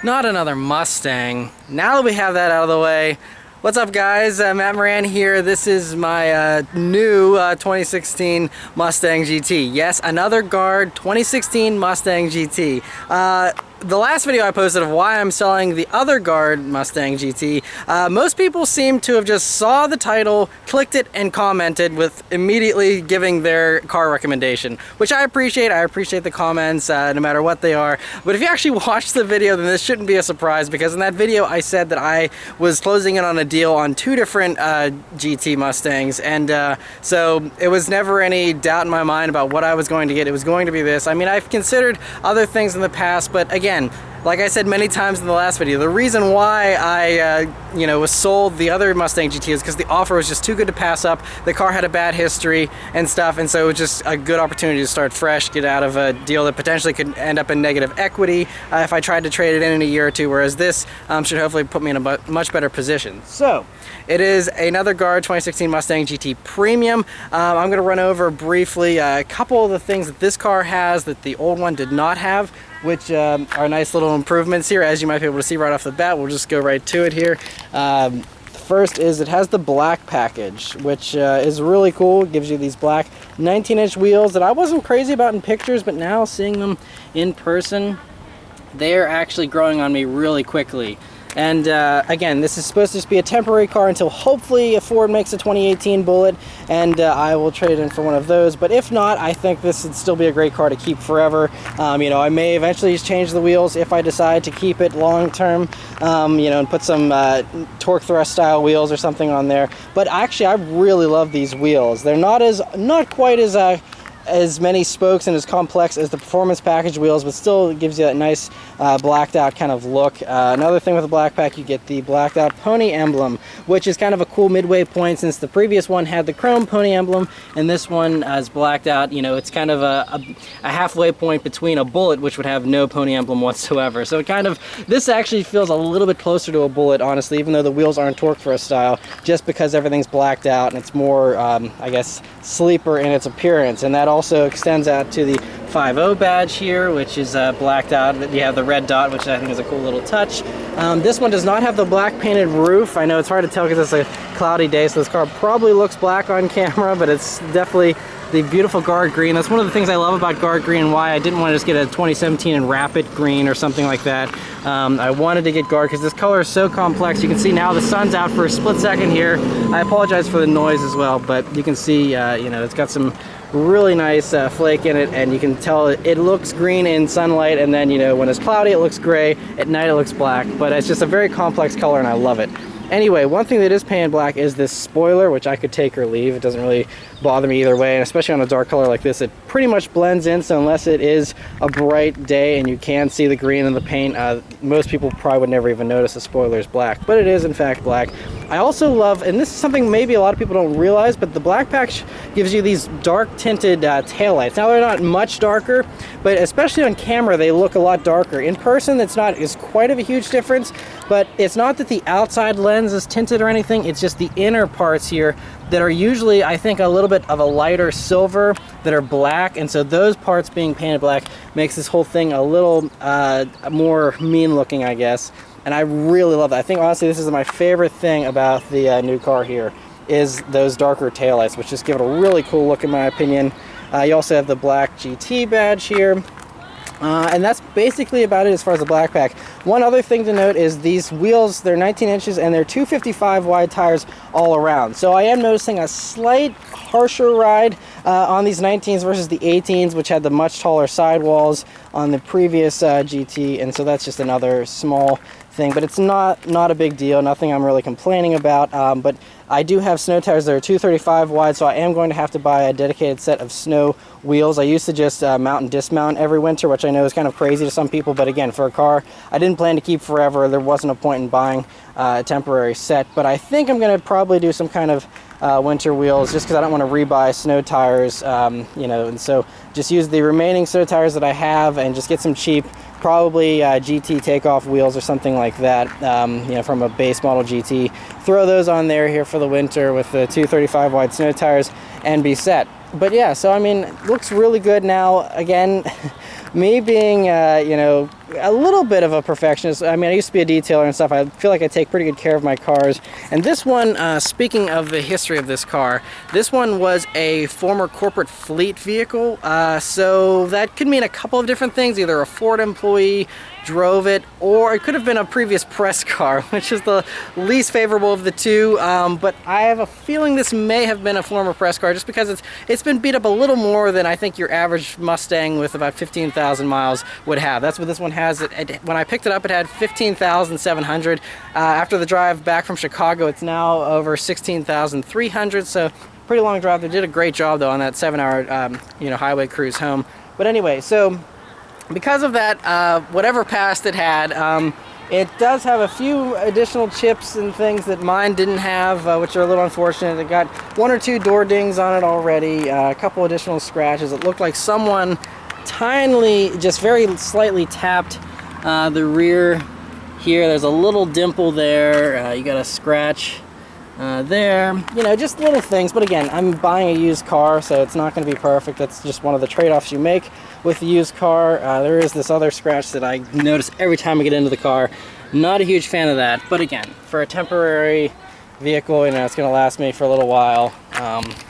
Not another Mustang. Now that we have that out of the way, what's up guys? Matt Maran here. This is my new 2016 Mustang GT. Yes, another Guard 2016 Mustang GT. The last video I posted of why I'm selling the other Guard Mustang GT, most people seem to have just saw the title, clicked it, and commented with immediately giving their car recommendation, which I appreciate. I appreciate the comments, no matter what they are. But if you actually watched the video, then this shouldn't be a surprise, because in that video I said that I was closing in on a deal on two different GT Mustangs, and so it was never any doubt in my mind about what I was going to get. It was going to be this. I mean, I've considered other things in the past, but again, like I said many times in the last video, the reason why I was sold the other Mustang GT is because the offer was just too good to pass up. The car had a bad history and stuff, and so it was just a good opportunity to start fresh, get out of a deal that potentially could end up in negative equity if I tried to trade it in a year or two, whereas this should hopefully put me in a much better position. So it is another Guard 2016 Mustang GT Premium. I'm going to run over briefly a couple of the things that this car has that the old one did not have, which are nice little improvements here, as you might be able to see right off the bat. We'll just go right to it here. First is it has the black package, which is really cool. It gives you these black 19-inch wheels that I wasn't crazy about in pictures, but now seeing them in person, they're actually growing on me really quickly. And again, this is supposed to just be a temporary car until hopefully Ford makes a 2018 Bullet, and I will trade in for one of those. But if not, I think this would still be a great car to keep forever. I may eventually just change the wheels if I decide to keep it long term, and put some torque thrust style wheels or something on there. But actually, I really love these wheels. They're not quite as many spokes and as complex as the performance package wheels, but still gives you that nice blacked out kind of look. Another thing with the black pack, you get the blacked out pony emblem, which is kind of a cool midway point, since the previous one had the chrome pony emblem and this one is blacked out. It's kind of a halfway point between a Bullet, which would have no pony emblem whatsoever. So this actually feels a little bit closer to a Bullet, honestly, even though the wheels aren't torque thrust style, just because everything's blacked out and it's more, I guess, sleeper in its appearance. And that also extends out to the 5.0 badge here, which is blacked out. You have the red dot, which I think is a cool little touch. This one does not have the black painted roof. I know it's hard to tell because it's a cloudy day, so this car probably looks black on camera, but it's definitely the beautiful Guard green. That's one of the things I love about Guard green, and why I didn't want to just get a 2017 and wrap it green or something like that. I wanted to get Guard because this color is so complex. You can see now the sun's out for a split second here. I apologize for the noise as well, but you can see it's got some really nice flake in it, and you can tell it looks green in sunlight, and then when it's cloudy it looks gray, at night it looks black. But it's just a very complex color and I love it. Anyway, one thing that is painted black is this spoiler, which I could take or leave. It doesn't really bother me either way, and especially on a dark color like this, it pretty much blends in. So unless it is a bright day and you can see the green in the paint, most people probably would never even notice the spoiler is black, but it is in fact black. I also love, and this is something maybe a lot of people don't realize, but the black pack gives you these dark tinted taillights. Now they're not much darker, but especially on camera they look a lot darker. In person it's quite of a huge difference, but it's not that the outside lens is tinted or anything, it's just the inner parts here that are usually, I think, a little bit of a lighter silver that are black, and so those parts being painted black makes this whole thing a little more mean looking, I guess. And I really love that. I think honestly this is my favorite thing about the new car here, is those darker taillights, which just give it a really cool look in my opinion. You also have the black GT badge here. And that's basically about it as far as the black pack. One other thing to note is these wheels, they're 19 inches and they're 255 wide tires all around. So I am noticing a slight harsher ride on these 19s versus the 18s, which had the much taller sidewalls on the previous GT, and so that's just another small thing, but it's not a big deal, nothing I'm really complaining about. But I do have snow tires that are 235 wide, so I am going to have to buy a dedicated set of snow wheels. I used to just mount and dismount every winter, which I know is kind of crazy to some people, but again, for a car I didn't plan to keep forever, there wasn't a point in buying a temporary set. But I think I'm going to probably do some kind of winter wheels, just because I don't want to rebuy snow tires, and so just use the remaining snow tires that I have and just get some cheap, probably GT takeoff wheels or something like that, from a base model GT. Throw those on here for the winter with the 235 wide snow tires and be set. But yeah, so I mean, it looks really good now. Again, me being, a little bit of a perfectionist. I mean, I used to be a detailer and stuff. I feel like I take pretty good care of my cars. And this one, speaking of the history of this car, this one was a former corporate fleet vehicle. So that could mean a couple of different things. Either a Ford employee drove it, or it could have been a previous press car, which is the least favorable of the two. But I have a feeling this may have been a former press car, just because it's been beat up a little more than I think your average Mustang with about 15,000 miles would have. That's what this one has. When I picked it up, it had 15,700. After the drive back from Chicago, it's now over 16,300. So pretty long drive. They did a great job though on that 7-hour highway cruise home. But anyway, so because of that, whatever past it had, it does have a few additional chips and things that mine didn't have, which are a little unfortunate. It got 1 or 2 door dings on it already, a couple additional scratches. It looked like someone tinily, just very slightly tapped the rear here. There's a little dimple there. You got a scratch there, just little things. But again, I'm buying a used car, so it's not going to be perfect. That's just one of the trade-offs you make with the used car. There is this other scratch that I notice every time I get into the car. Not a huge fan of that, but again, for a temporary vehicle, it's going to last me for a little while.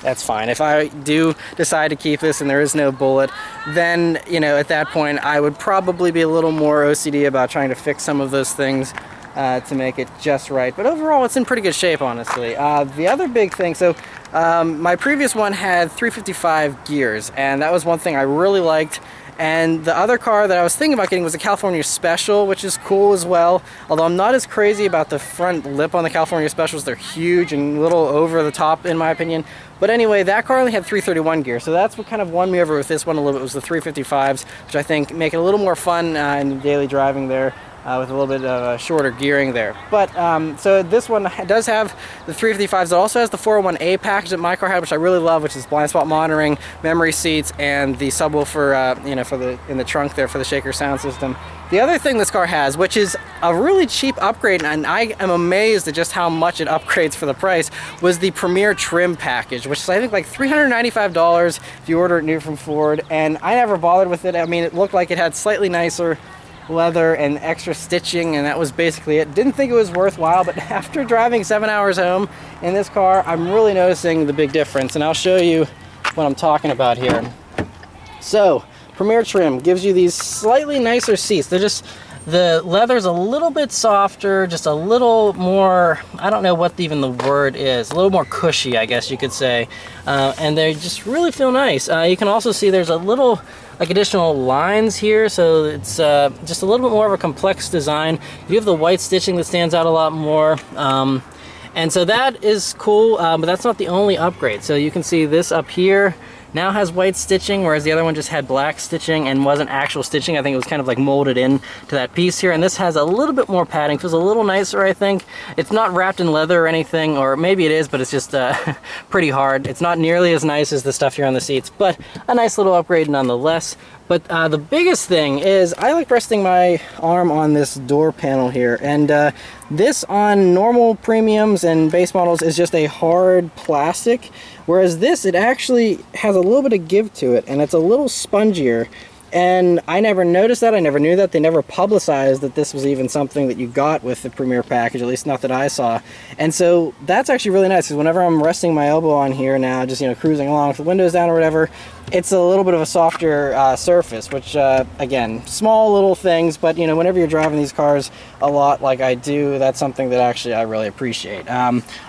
That's fine. If I do decide to keep this and there is no bullet, then at that point I would probably be a little more OCD about trying to fix some of those things to make it just right. But overall, it's in pretty good shape, honestly. The other big thing, so my previous one had 355 gears, and that was one thing I really liked. And the other car that I was thinking about getting was a California Special, which is cool as well. Although I'm not as crazy about the front lip on the California Specials. They're huge and a little over the top, in my opinion. But anyway, that car only had 331 gear, so that's what kind of won me over with this one a little bit, was the 355s, which I think make it a little more fun in daily driving there. With a little bit of shorter gearing there. But so this one does have the 355s. It also has the 401A package that my car had, which I really love, which is blind spot monitoring, memory seats, and the subwoofer in the trunk there for the shaker sound system. The other thing this car has, which is a really cheap upgrade, and I am amazed at just how much it upgrades for the price, was the Premier Trim package, which is I think like $395 if you order it new from Ford. And I never bothered with it. I mean, it looked like it had slightly nicer leather and extra stitching, and that was basically it. Didn't think it was worthwhile, but after driving 7 hours home in this car, I'm really noticing the big difference, and I'll show you what I'm talking about here. So Premier Trim gives you these slightly nicer seats. They're just, the leather's a little bit softer, just a little more, I don't know what even the word is, a little more cushy, I guess you could say. And they just really feel nice. You can also see there's a little additional lines here, so it's just a little bit more of a complex design. You have the white stitching that stands out a lot more. And so that is cool, but that's not the only upgrade. So you can see this up here now has white stitching, whereas the other one just had black stitching and wasn't actual stitching. I think it was kind of like molded in to that piece here. And this has a little bit more padding, feels a little nicer, I think. It's not wrapped in leather or anything, or maybe it is, but it's just pretty hard. It's not nearly as nice as the stuff here on the seats, but a nice little upgrade nonetheless. But the biggest thing is I like resting my arm on this door panel here, and this on normal premiums and base models is just a hard plastic, whereas this, it actually has a little bit of give to it, and it's a little spongier. And I never noticed that. I never knew that. They never publicized that this was even something that you got with the Premier package, at least not that I saw. And so that's actually really nice, because whenever I'm resting my elbow on here now, just cruising along with the windows down or whatever, it's a little bit of a softer surface, which again, small little things, but whenever you're driving these cars a lot like I do, that's something that actually I really appreciate.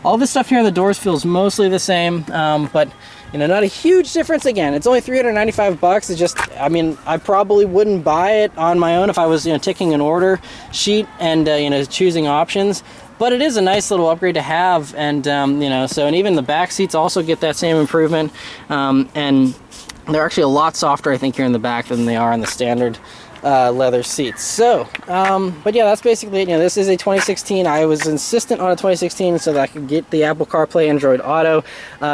All this stuff here on the doors feels mostly the same, but not a huge difference. Again, it's only 395 bucks. It's just, I mean, I probably wouldn't buy it on my own if I was, ticking an order sheet and, choosing options. But it is a nice little upgrade to have, and, and even the back seats also get that same improvement. And they're actually a lot softer, I think, here in the back than they are on the standard leather seats. So, but yeah, that's basically it. This is a 2016. I was insistent on a 2016 so that I could get the Apple CarPlay Android Auto.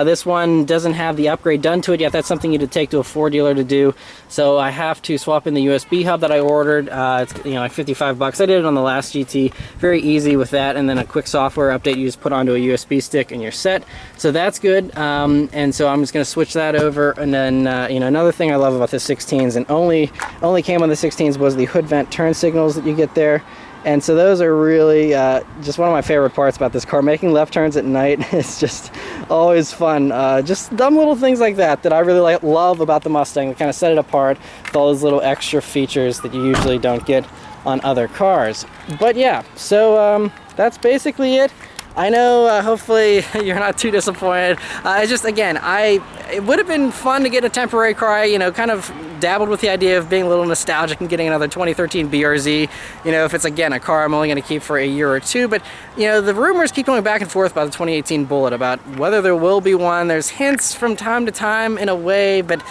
This one doesn't have the upgrade done to it yet. That's something you would take to a Ford dealer to do. So I have to swap in the USB hub that I ordered. It's like 55 bucks. I did it on the last GT. Very easy with that, and then a quick software update you just put onto a USB stick and you're set. So that's good. And so I'm just going to switch that over. And then another thing I love about the 16s, and only came on the 16 2016s was the hood vent turn signals that you get there. And so those are really just one of my favorite parts about this car. Making left turns at night is just always fun. Just dumb little things like that I really love about the Mustang that kind of set it apart with all those little extra features that you usually don't get on other cars. But yeah, so that's basically it. I know, hopefully you're not too disappointed. It would have been fun to get a temporary car. You know, kind of dabbled with the idea of being a little nostalgic and getting another 2013 BRZ. You know, if it's, again, a car I'm only going to keep for a year or two. But, you know, the rumors keep going back and forth about the 2018 Bullet, about whether there will be one. There's hints from time to time in a way, but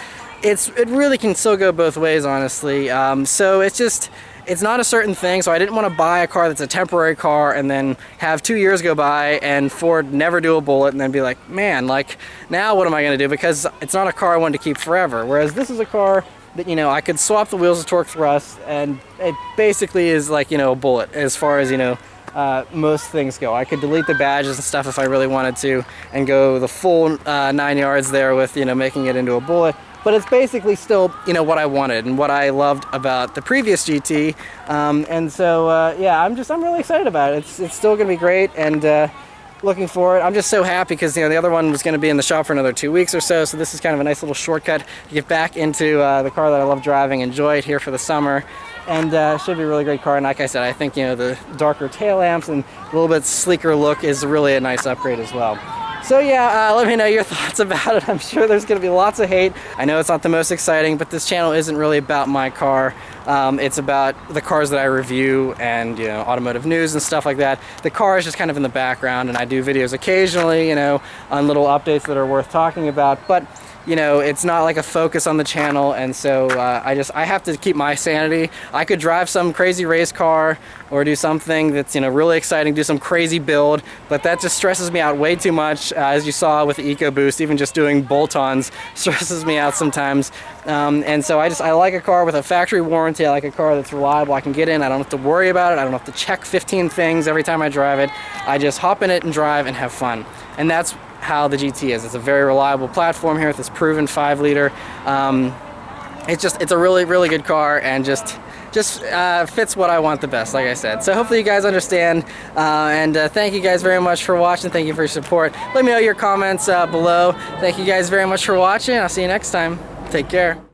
it really can still go both ways, honestly. So it's not a certain thing, so I didn't want to buy a car that's a temporary car and then have 2 years go by and Ford never do a Bullet and then be like, man, like, now what am I going to do? Because it's not a car I wanted to keep forever. Whereas this is a car that, you know, I could swap the wheels of torque thrust, and it basically is like, you know, a Bullet as far as, you know, most things go. I could delete the badges and stuff if I really wanted to and go the full 9 yards there with, you know, making it into a Bullet. But it's basically still, you know, what I wanted and what I loved about the previous GT. And so, yeah, I'm really excited about it. It's still going to be great, and looking forward. I'm just so happy because, you know, the other one was going to be in the shop for another 2 weeks or so. So this is kind of a nice little shortcut to get back into the car that I love driving, enjoy it here for the summer. And should be a really great car. And like I said, I think, you know, the darker tail lamps and a little bit sleeker look is really a nice upgrade as well. So yeah, let me know your thoughts about it. I'm sure there's going to be lots of hate. I know it's not the most exciting, but this channel isn't really about my car. It's about the cars that I review and, you know, automotive news and stuff like that. The car is just kind of in the background, and I do videos occasionally, you know, on little updates that are worth talking about. But you know, it's not like a focus on the channel, and so I have to keep my sanity. I could drive some crazy race car or do something that's, you know, really exciting, do some crazy build, but that just stresses me out way too much. As you saw with the EcoBoost, even just doing bolt-ons stresses me out sometimes. And so I like a car with a factory warranty. I like a car that's reliable. I can get in, I don't have to worry about it. I don't have to check 15 things every time I drive it. I just hop in it and drive and have fun. And that's how the GT is. It's a very reliable platform here with this proven 5-liter. It's a really, really good car, and just fits what I want the best, like I said. So hopefully you guys understand, and thank you guys very much for watching. Thank you for your support. Let me know your comments below. Thank you guys very much for watching. I'll see you next time. Take care.